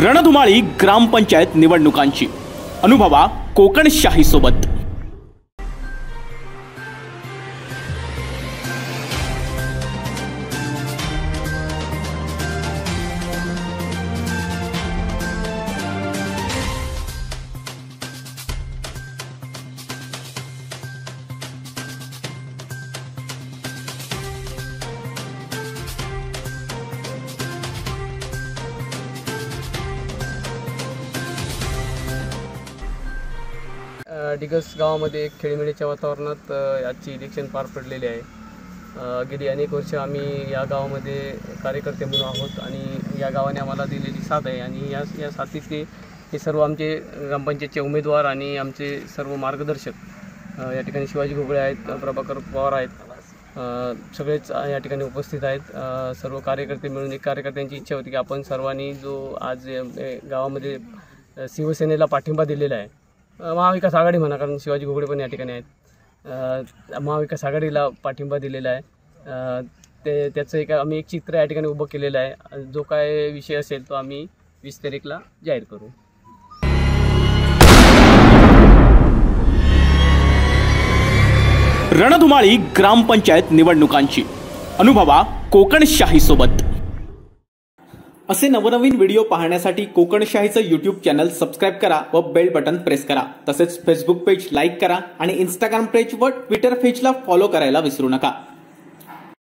रणधुमाळी ग्रामपंचायत निवडणुकांची अनुभवा कोकणशाही सोबत। डिगस गावामध्ये एक खेळीमेळीच्या वातावरणात आजची इलेक्शन पार पडलेली आहे। गेली अनेक वर्ष आम्ही या गावामध्ये कार्यकर्ते म्हणून आहोत आणि या गावाने आम्हाला दिलेली साथ आहे आणि या साथीतले हे सर्व आमचे ग्रामपंचायतचे उमेदवार आणि आमचे सर्व मार्गदर्शक या ठिकाणी शिवाजी घोगळे आहेत, प्रभाकर पवार आहेत, सगळेच या ठिकाणी उपस्थित आहेत। सर्व कार्यकर्ते मिळून एक कार्यकर्त्यांची इच्छा होती की आपण सर्वांनी जो आज गावामध्ये शिवसेनेला पाठिंबा दिलेला आहे, महाविकास आघाडी म्हणा, कारण शिवाजी घोगळे पण या ठिकाणी आहेत, महाविकास आघाडीला पाठिंबा दिलेला आहे। त्याचं आम्ही एक चित्र या ठिकाणी उभं केलेलं आहे। जो काय विषय असेल तो आम्ही 20 तारीखला जाहीर करू। रणधुमाळी ग्रामपंचायत निवडणुकांची अनुभवा कोकणशाही सोबत। असे नवनवीन व्हिडिओ पाहण्यासाठी कोकणशाहीचं यूट्यूब चॅनल सबस्क्राइब करा व बेल बटन प्रेस करा। तसेच फेसबुक पेज लाईक करा आणि इंस्टाग्राम पेज व ट्विटर पेजला फॉलो करायला विसरू नका।